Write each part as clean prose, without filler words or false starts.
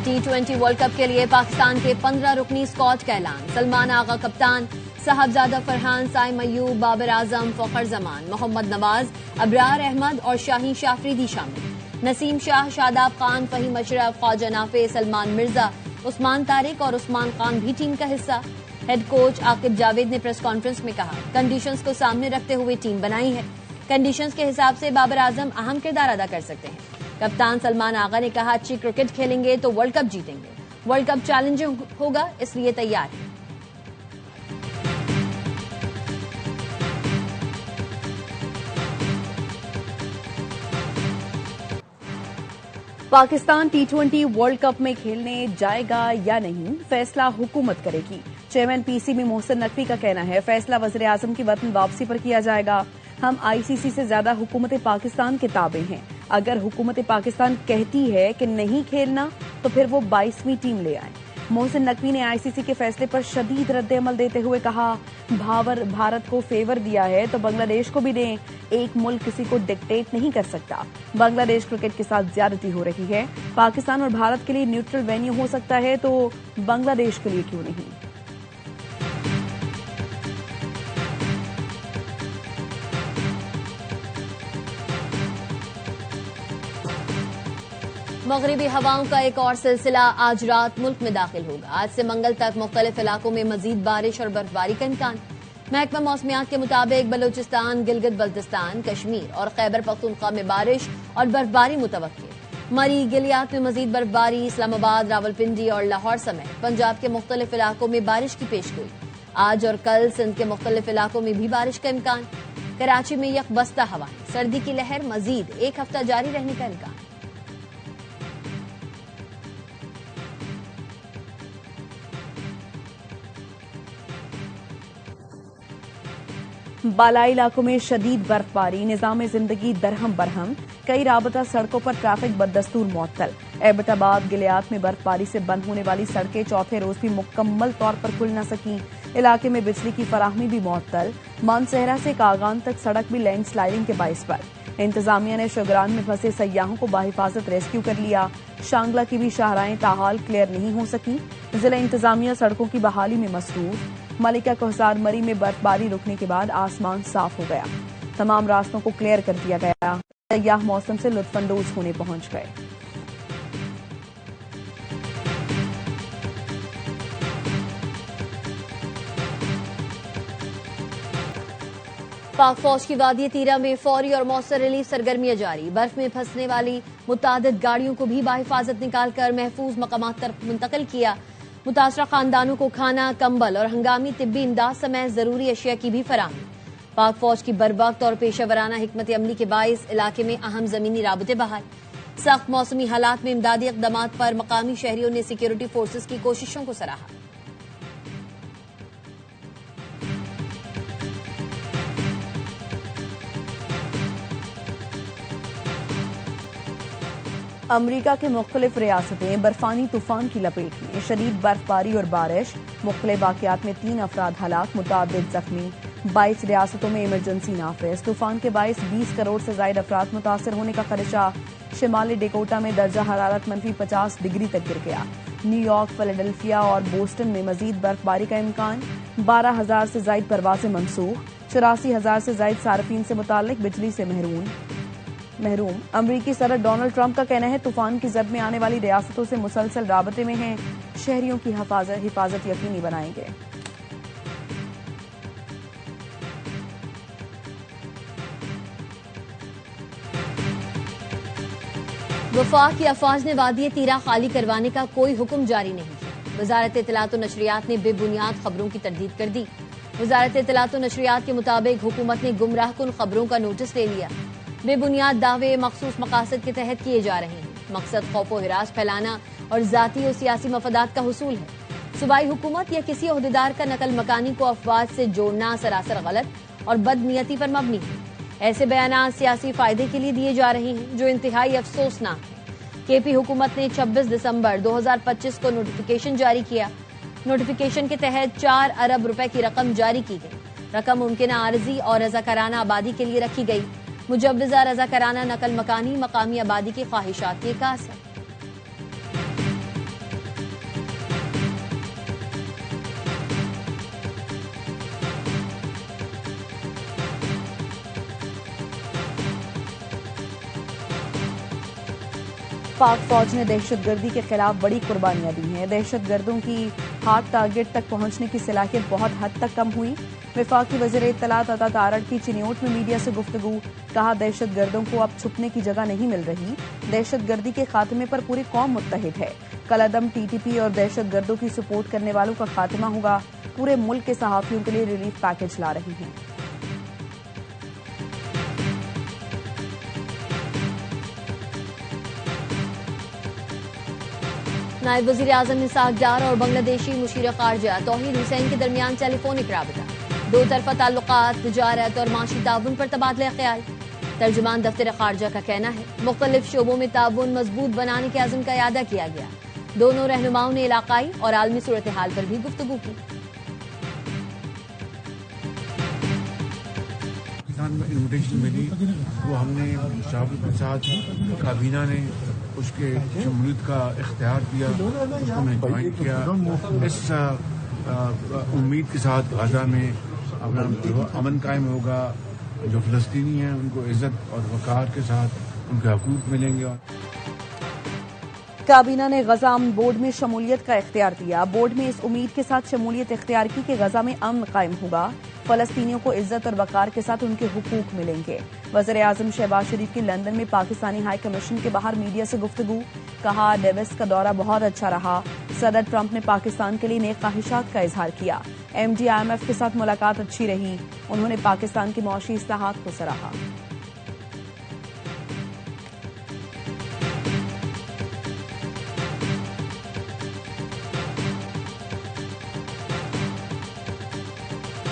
T20 world cup के लिए पाकिस्तान के 15 रुकनी स्क्वाड का ऐलान। सलमान आगा कप्तान, साहबजादा फरहान, साइम अयूब, बाबर आजम, फखर जमान, मोहम्मद नवाज, अबरार अहमद और शाहीन शाफरीदी शामिल। नसीम शाह, शादाब खान, फहीम अशरफ, ख्वाजा नाफे, सलमान मिर्जा, उस्मान तारिक और उस्मान खान भी टीम का हिस्सा। हेड कोच आकिब जावेद ने प्रेस कॉन्फ्रेंस में कहा, कंडीशंस को सामने रखते हुए टीम बनाई है। कंडीशंस के हिसाब से बाबर आजम अहम किरदार अदा कर सकते हैं। कप्तान सलमान आगा ने कहा, अच्छी क्रिकेट खेलेंगे तो वर्ल्ड कप जीतेंगे। वर्ल्ड कप चैलेंजिंग होगा, इसलिए तैयार है। पाकिस्तान T20 वर्ल्ड कप में खेलने जाएगा या नहीं, फैसला हुकूमत करेगी। चेयरमैन पीसीबी मोहसिन नकवी का कहना है, फैसला वज़ीर आज़म की वतन वापसी पर किया जाएगा। हम आईसीसी से ज्यादा हुकूमत पाकिस्तान के ताबे हैं। अगर हुकूमत पाकिस्तान कहती है कि नहीं खेलना तो फिर वो 22वीं टीम ले आए। मोहसिन नकवी ने आईसीसी के फैसले पर शदीद रद्द-ए-अमल देते हुए कहा, भारत को फेवर दिया है तो बांग्लादेश को भी दें। एक मुल्क किसी को डिक्टेट नहीं कर सकता। बांग्लादेश क्रिकेट के साथ ज्यादती हो रही है। पाकिस्तान और भारत के लिए न्यूट्रल वेन्यू हो सकता है तो बांग्लादेश के लिए क्यों नहीं। मगरिबी हवाओं का एक और सिलसिला आज रात मुल्क में दाखिल होगा। आज से मंगल तक मुख्तलिफ इलाकों में मजीद बारिश और बर्फबारी का इम्कान। महकमा मौसमियात के मुताबिक बलूचिस्तान, गिलगित बल्तिस्तान, कश्मीर और खैबर पख्तूनख्वा में बारिश और बर्फबारी मुतवक्की। मरी, गिलियात में मजीद बर्फबारी। इस्लामाबाद, रावलपिंडी और लाहौर समेत पंजाब के मुख्तलिफ इलाकों में बारिश की पेशगोई। आज और कल सिंध के मुख्तलिफ इलाकों में भी बारिश का इम्कान। कराची में यकबस्ता हवाएं, सर्दी की लहर मजीद एक हफ्ता जारी रहने का इम्कान। बालाई इलाकों में शदीद बर्फबारी, निजाम जिंदगी दरहम बरहम। कई राबता सड़कों पर ट्रैफिक बदस्तूर मुअत्तल। एबटाबाद, गिलियात में बर्फबारी से बंद होने वाली सड़कें चौथे रोज भी मुकम्मल तौर पर खुल न सकी। इलाके में बिजली की फराहमी भी मुअत्तल। मानसहरा से कागान तक सड़क भी लैंडस्लाइडिंग के बाइस पर। इंतजामिया ने शुगरान में फंसे सयाहों को बाहिफाजत रेस्क्यू कर लिया। शांगला की भी शाहराएं ताहाल क्लियर नहीं हो सकी। जिला इंतजामिया सड़कों की बहाली में मसरूफ। मलिका कोहसार मरी में बर्फबारी रुकने के बाद आसमान साफ हो गया। तमाम रास्तों को क्लियर कर दिया गया। सयाह मौसम से लुत्फानंदोज होने पहुंच गए। पाक फौज की वादी तीरा में फौरी और मौसर रिलीफ सरगर्मियां जारी। बर्फ में फंसने वाली मुतादिद गाड़ियों को भी बाहिफाजत निकालकर महफूज मकामात तक मुंतकिल किया। मुतासरा खानदानों को खाना, कंबल और हंगामी तिब्बी इमदाद समेत जरूरी अशिया की भी फराहमी। पाक फौज की बर्वक्त और पेशेवराना हिकमत अमली के बाइस इलाके में अहम जमीनी राबते बहाल। सख्त मौसमी हालात में इमदादी इकदामात पर मकामी शहरियों ने सिक्योरिटी फोर्सेज की कोशिशों को सराहा। अमरीका के मुख्तलिफ रियासतें बर्फानी तूफान की लपेट में। शदीद बर्फबारी और बारिश, मुख्तलिफ वाकयात में 3 अफराद हलाक, मुतादिद जख्मी। 22 रियासतों में इमरजेंसी नाफिज। तूफान के बाइस 20 करोड़ से ज्यादा अफराद मुतासर होने का खदशा। शिमाली डेकोटा में दर्जा हरारत -50 डिग्री तक गिर गया। न्यूयॉर्क, फिलाडेल्फिया और बोस्टन में मजीद बर्फबारी का इम्कान। 12,000 से ज्यादा परवाजें मनसूख। 84,000 से ज्यादा सार्फिन से मुताल्लिक बिजली से महरूम। अमरीकी सदर डोनाल्ड ट्रंप का कहना है, तूफान की जद में आने वाली रियासतों से मुसलसल राबते में हैं। शहरियों की हिफाजत यकीनी बनाएंगे। वफाक की अफवाज ने वादी तीरा खाली करवाने का कोई हुक्म जारी नहीं किया। वजारत इत्तलात और नशरियात ने बेबुनियाद खबरों की तरदीद कर दी। वजारत इत्तलात और नशरियात के मुताबिक हुकूमत ने गुमराह कुन खबरों का नोटिस ले लिया। बेबुनियाद दावे मखसूस मकासद के तहत किए जा रहे हैं। मकसद खौफ व हिरास फैलाना और जाती और सियासी मफादात का हुसूल है। सूबाई हुकूमत या किसी ओहदेदार का नकल मकानी को अफवाज से जोड़ना सरासर गलत और बदनीयती पर मबनी है। ऐसे बयान सियासी फायदे के लिए दिए जा रहे हैं जो इंतहाई अफसोसनाक है। केपी हुकूमत ने 26 दिसंबर 2025 को नोटिफिकेशन जारी किया। नोटिफिकेशन के तहत 4 अरब रुपए की रकम जारी की गई। रकम मुमकिन आरजी और रजाकाराना आबादी के लिए रखी गई। मुजव्वजा रजाकाराना नकल मकानी मकामी आबादी की ख्वाहिशात की अक्कास है। पाक फौज ने दहशतगर्दी के खिलाफ बड़ी कुर्बानियां दी हैं। दहशतगर्दों की हार्ड टारगेट तक पहुंचने की सलाहियत बहुत हद तक कम हुई। वफाकी वज़ीर इत्तलात अता तारड़ की चिन्योट में मीडिया से गुफ्तगू, कहा दहशतगर्दों को अब छुपने की जगह नहीं मिल रही। दहशतगर्दी के खात्मे पर पूरी कौम मुत्तहिद है। कलअदम टीटीपी और दहशतगर्दों की सपोर्ट करने वालों का खात्मा होगा। पूरे मुल्क के सहाफियों के लिए रिलीफ पैकेज ला रही हैं। नायब वज़ीर आज़म इसाक डार और बांग्लादेशी मुशीर खारजा तौहीद हुसैन के दरमियान टेलीफोनिक राबता, दो तरफा ताल्लुकात, तिजारत और माशी ताउन पर तबादला ख्याल। तर्जुमान दफ्तर खारजा का कहना है मुख्तलिफ शोबों में ताउन मजबूत बनाने के अज़्म का इयादा किया गया। दोनों रहनुमाओं ने इलाकाई और आलमी सूरत हाल पर भी गुफ्तगू की। इन्विटेशन मिली वो हमने मुशावरत के साथ काबीना ने उसके शमूलियत का इख्तियार दिया, उसको हमने ज्वाइन किया। इस उम्मीद के साथ गाजा में अपना जो अमन कायम होगा, जो फ़लस्तीनी हैं उनको इज्जत और वक़ार के साथ उनके हकूक़ मिलेंगे। काबीना ने गजा अमन बोर्ड में शमूलियत का इख्तियार दिया। बोर्ड में इस उम्मीद के साथ शमूलियत इख्तियार की कि गजा में अमन कायम होगा, फलस्तीनियों को इज्जत और वक़ार के साथ उनके हुकूक मिलेंगे। वज़ीर आज़म शहबाज शरीफ की लंदन में पाकिस्तानी हाई कमीशन के बाहर मीडिया से गुफ्तगू, कहा डेविस का दौरा बहुत अच्छा रहा। सदर ट्रंप ने पाकिस्तान के लिए नेक ख्वाहिशात का इजहार किया। MD IMF के साथ मुलाकात अच्छी रही। उन्होंने पाकिस्तान की मौशी इस्लाहात को सराहा।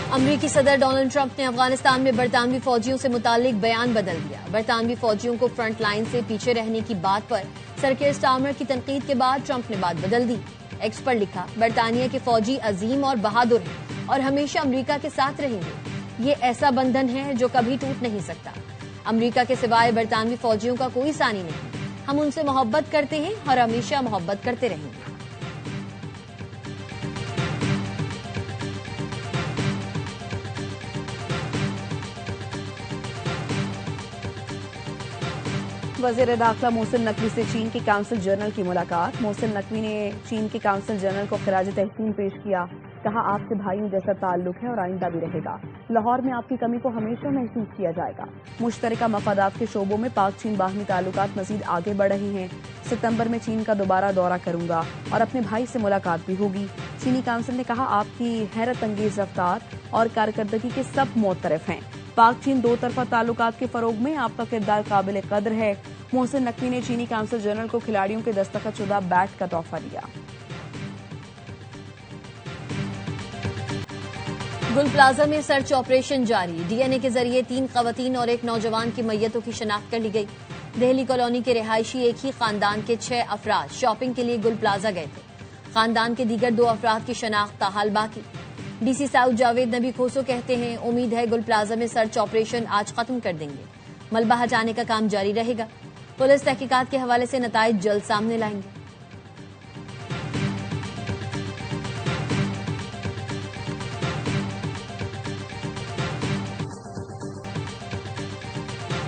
अमरीकी सदर डोनाल्ड ट्रंप ने अफगानिस्तान में बरतानवी फौजियों से मुतालिक बयान बदल दिया। बरतानवी फौजियों को फ्रंट लाइन से पीछे रहने की बात पर सर केयर स्टार्मर की तनकीद के बाद ट्रंप ने बात बदल दी। एक्स पर लिखा, बरतानिया के फौजी अजीम और बहादुर हैं और हमेशा अमरीका के साथ रहेंगे। ये ऐसा बंधन है जो कभी टूट नहीं सकता। अमरीका के सिवाय बरतानवी फौजियों का कोई सानी नहीं। हम उनसे मोहब्बत करते हैं और हमेशा मोहब्बत करते रहेंगे। वज़ीर दाखिला मोहसिन नकवी से चीन के काउंसिल जनरल की मुलाकात। मोहसिन नकवी ने चीन के काउंसिल जनरल को खिराज तहसीन पेश किया। कहा आपसे भाइयों जैसा ताल्लुक है और आइंदा भी रहेगा। लाहौर में आपकी कमी को हमेशा महसूस किया जाएगा। मुश्तरका मफादात के शोबों में पाक चीन बाहमी ताल्लुकात मजीद आगे बढ़ रहे हैं। सितंबर में चीन का दोबारा दौरा करूंगा और अपने भाई से मुलाकात भी होगी। चीनी काउंसिल ने कहा आपकी हैरत अंगेज रफ्तार और कारकर्दगी के सब मोतरफ हैं। पाक चीन दो तरफा ताल्लुकात के फरोग में आपका किरदार काबिल कदर है। मोहसिन नकवी ने चीनी काउंसिल जनरल को खिलाड़ियों के दस्तखतशुदा बैट का तोहफा दिया। गुल प्लाजा में सर्च ऑपरेशन जारी। डीएनए के जरिए 3 खवातीन और एक नौजवान की मैयतों की शिनाख्त कर ली गई। दिल्ली कॉलोनी के रिहायशी एक ही खानदान के 6 अफराद शॉपिंग के लिए गुल प्लाजा गए थे। खानदान के दीगर 2 अफराद की शनाख्त ताहाल बाकी। डीसी साउथ जावेद नबी खोसो कहते हैं उम्मीद है गुल प्लाजा में सर्च ऑपरेशन आज खत्म कर देंगे। मलबा हटाने का काम जारी रहेगा। पुलिस तहकीकात के हवाले से नताइज जल्द सामने लाएंगे।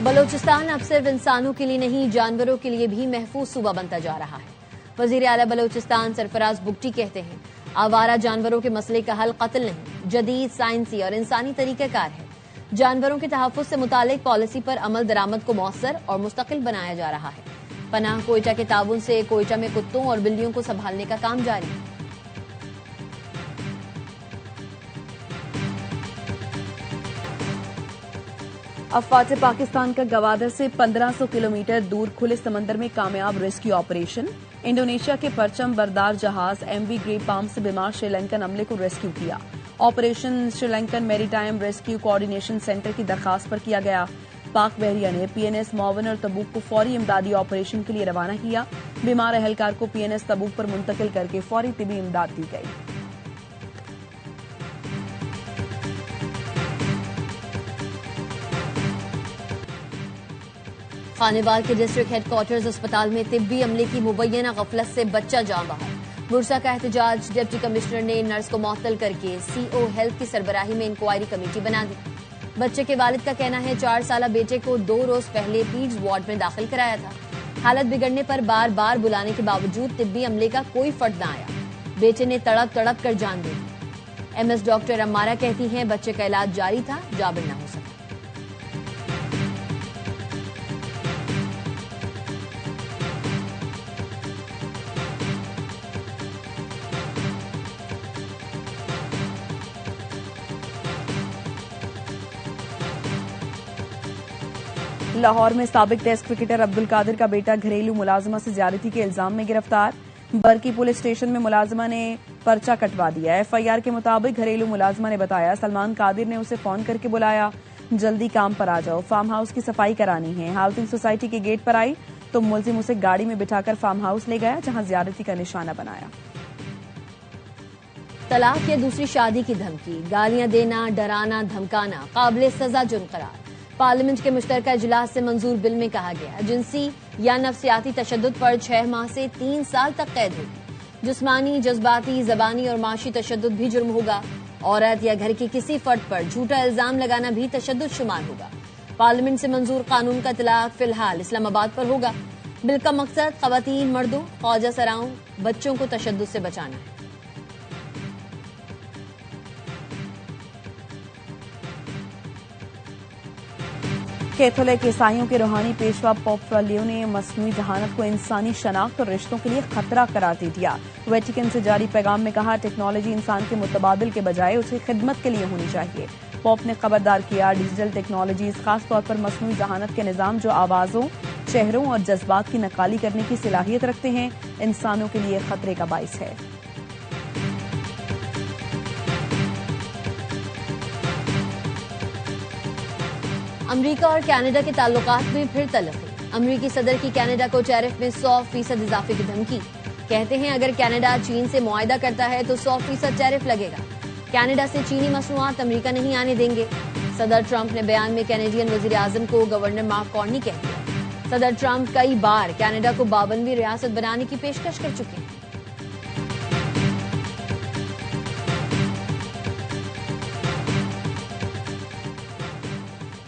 बलोचिस्तान अब सिर्फ इंसानों के लिए नहीं जानवरों के लिए भी महफूज सूबा बनता जा रहा है। वजीर आला बलोचिस्तान सरफराज बुगटी कहते हैं आवारा जानवरों के मसले का हल कत्ल नहीं, जदीद साइंसी और इंसानी तरीक़ाकार है। जानवरों के तहफ़्फ़ुज़ से मुतालिक पॉलिसी पर अमल दरामद को मौसर और मुस्तकिल बनाया जा रहा है। पनाह कोयटा के ताउन से कोयटा में कुत्तों और बिल्लियों को संभालने का काम जारी है। अफवाज पाकिस्तान का गवादर से 1500 किलोमीटर दूर खुले समंदर में कामयाब रेस्क्यू ऑपरेशन। इंडोनेशिया के परचम बरदार जहाज MV ग्रे पाम से बीमार श्रीलंकन अमले को रेस्क्यू किया। Operation Sri Lankan maritime rescue coordination centre की दरखास्त पर किया गया। पाक बहरिया ने PNS मौवन और तबूक को फौरी इमदादी ऑपरेशन के लिए रवाना किया। बीमार एहलकार को PNS तबूक पर मुंतकिल करके फौरी तिबी इमदाद दी गई। खानेवाल के डिस्ट्रिक्ट हेडक्वार्टर्स अस्पताल में तिब्बी अमले की मुबैना गफलत से बच्चा जान बाहर। बुरसा का एहतजाज, डिप्टी कमिश्नर ने नर्स को मुअत्तल करके CO हेल्थ की सरबराही में इंक्वायरी कमेटी बना दी। बच्चे के वालिद का कहना है 4 साला बेटे को 2 रोज पहले पीड्स वार्ड में दाखिल कराया था। हालत बिगड़ने पर बार बार बुलाने के बावजूद तिब्बी अमले का कोई फर्द न आया। बेटे ने तड़प तड़प कर जान दे दी। एमएस डॉक्टर अम्मारा कहती हैं बच्चे का इलाज जारी था, जाबिर न हो सका। लाहौर में साबिक टेस्ट क्रिकेटर अब्दुल कादिर का बेटा घरेलू मुलाजमा से ज्यादती के इल्जाम में गिरफ्तार। बरकी पुलिस स्टेशन में मुलाजमा ने पर्चा कटवा दिया। एफआईआर के मुताबिक घरेलू मुलाजमा ने बताया सलमान कादिर ने उसे फोन करके बुलाया, जल्दी काम पर आ जाओ, फार्म हाउस की सफाई करानी है। हाउसिंग सोसाइटी के गेट पर आई तो मुलजिम उसे गाड़ी में बिठाकर फार्म हाउस ले गया, जहां ज्यादती का निशाना बनाया। तलाक या दूसरी शादी की धमकी, गालियां देना, डराना, धमकाना काबिले सजा जुर्म करार। पार्लियामेंट के मुश्तरका इजलास से मंजूर बिल में कहा गया जिनसी या नफ्सियाती तशद्दुद पर 6 माह से 3 साल तक कैद होगी। जिस्मानी, जज्बाती, जबानी और माशी तशद्दुद भी जुर्म होगा। औरत या घर के किसी फर्द पर झूठा इल्जाम लगाना भी तशद्दुद शुमार होगा। पार्लियामेंट से मंजूर कानून का इतलाक फिलहाल इस्लामाबाद पर होगा। बिल का मकसद खवातीन, मर्दों, ख्वाजा सराओं, बच्चों को तशद्दुद से बचाना है। कैथोलिक ईसाइयों के रूहानी पेशवा पोप लियो ने मस्नूई जहानत को इंसानी शनाख्त और रिश्तों के लिए खतरा करार दे दिया। वेटिकन से जारी पैगाम में कहा टेक्नोलॉजी इंसान के मुतबादिल के बजाय उसकी खिदमत के लिए होनी चाहिए। पोप ने खबरदार किया डिजिटल टेक्नोलॉजीज खासतौर पर मस्नूई जहानत के निजाम जो आवाजों, चेहरों और जज्बात की नकाली करने की सलाहियत रखते हैं, इंसानों के लिए खतरे का बाइस है। अमेरिका और कनाडा के ताल्लुकात में फिर तलखी। अमेरिकी सदर की कनाडा को टैरिफ में 100% इजाफे की धमकी। कहते हैं अगर कनाडा चीन से मुआहदा करता है तो 100% टैरिफ लगेगा। कनाडा से चीनी मसनूआत अमेरिका नहीं आने देंगे। सदर ट्रंप ने बयान में कैनेडियन वजीर आजम को गवर्नर मार्क कार्नी कह दिया। सदर ट्रंप कई बार कनाडा को 52वीं रियासत बनाने की पेशकश कर चुके हैं।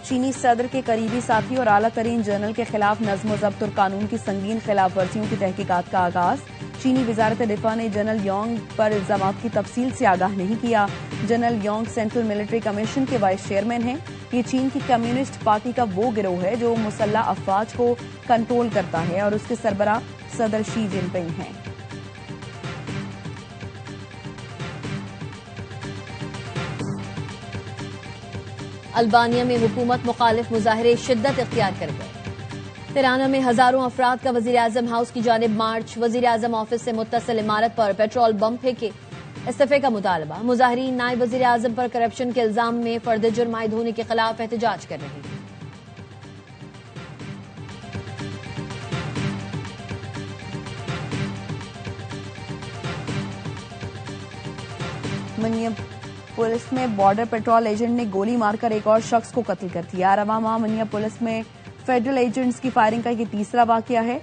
चीनी सदर के करीबी साथी और आला तरीन जनरल के खिलाफ नज्म ज़ब्त और कानून की संगीन खिलाफ वर्जियों की तहकीकात का आगाज। चीनी वजारत दिफा ने जनरल योंग पर इल्जामात की तफसील से आगाह नहीं किया। General Yong central military commission के वाइस चेयरमैन हैं। ये चीन की कम्युनिस्ट पार्टी का वो गिरोह है जो मुसल्लह अफवाज को कंट्रोल करता है और उसके सरबराह सदर शी जिनपिंग हैं। अल्बानिया में हुकूमत मुखालिफ मुजाहरे शिद्दत इख्तियार कर गए। तिराना में हजारों अफराद का वजीर आजम हाउस की जानिब मार्च। वजीर आजम ऑफिस से मुत्तसिल इमारत पर पेट्रोल बम फेंके। इस्तीफे का मुतालबा। मुजाहरीन नायब वजीर आजम पर करप्शन के इल्जाम में फर्द जुर्म आयद होने के खिलाफ एहतजाज कर रहे हैं। पुलिस में बॉर्डर पेट्रोल एजेंट ने गोली मारकर एक और शख्स को कत्ल कर दिया। रवा माह मनिया पुलिस में फेडरल एजेंट्स की फायरिंग का ये तीसरा वाकया है।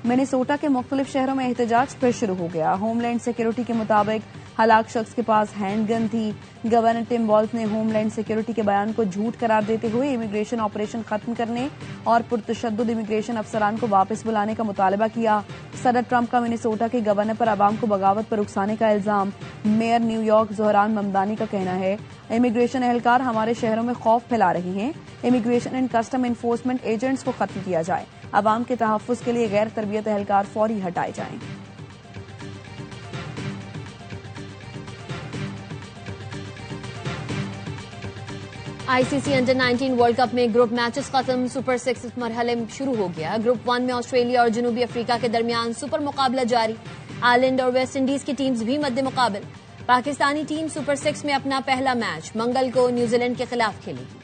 मिनेसोटा के मुख्तलिफ शहरों में एहतजाज फिर शुरू हो गया। होमलैंड सिक्योरिटी के मुताबिक हलाक शख्स के पास हैंडगन थी। गवर्नर टिम वॉल्स ने होमलैंड सिक्योरिटी के बयान को झूठ करार देते हुए इमिग्रेशन ऑपरेशन खत्म करने और पुरतशद्दुद इमिग्रेशन अफसरान को वापस बुलाने का मुतालबा किया। सदर ट्रंप का मिनेसोटा के गवर्नर पर अवाम को बगावत पर उकसाने का इल्जाम। मेयर न्यूयॉर्क ज़ोहरान ममदानी का कहना है इमिग्रेशन एहलकार हमारे शहरों में खौफ फैला रहे हैं। Immigration and custom enforcement agents को खत्म किया जाए। अवाम के तहफ़्फ़ुज़ के लिए गैर तरबियत एहलकार फौरी हटाए जाएं। आईसीसी अंडर 19 वर्ल्ड कप में ग्रुप मैचेस खत्म। सुपर 6 इस मरहले में शुरू हो गया। ग्रुप 1 में ऑस्ट्रेलिया और जनूबी अफ्रीका के दरमियान सुपर मुकाबला जारी। आयरलैंड और वेस्ट इंडीज की टीम्स भी मद्दे मुकाबल। पाकिस्तानी टीम सुपर 6 में अपना पहला मैच मंगल को न्यूजीलैंड के खिलाफ खेलेगी।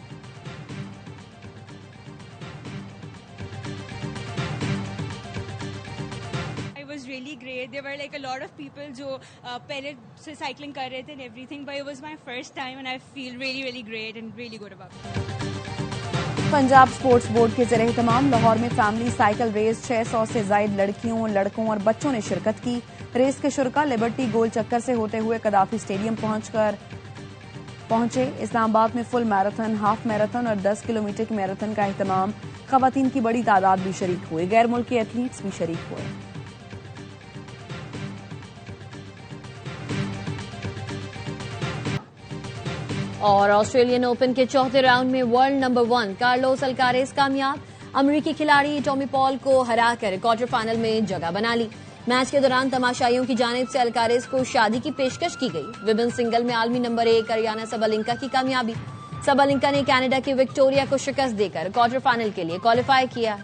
Really great. There were like a lot of people जो पहले से साइकिलिंग कर रहे थे and everything, but it was my first time and I feel really really great and really good about it. Punjab sports board के ज़रिए तमाम लाहौर में फैमिली साइकिल रेस 600 से जायद लड़कियों, लड़कों और बच्चों ने शिरकत की। रेस के शुरका लिबर्टी गोल चक्कर से होते हुए कदाफी स्टेडियम पहुंचकर पहुंचे। इस्लामाबाद में फुल मैराथन, हाफ मैराथन और 10 किलोमीटर की मैराथन का एहतमाम। खवातीन की बड़ी तादाद भी शरीक हुए। गैर मुल्की एथलीट्स भी शरीक हुए। और ऑस्ट्रेलियन ओपन के चौथे राउंड में वर्ल्ड नंबर 1 कार्लोस अल्कारेज कामयाब। अमेरिकी खिलाड़ी टॉमी पॉल को हराकर क्वार्टर फाइनल में जगह बना ली। मैच के दौरान तमाशाइयों की जानिब से अल्कारेज को शादी की पेशकश की गई। विमेन सिंगल में आलमी नंबर 1 अरियाना सबलिंका की कामयाबी। सबलिंका ने कनाडा की विक्टोरिया को शिकस्त देकर क्वार्टर फाइनल के लिए क्वालिफाई किया।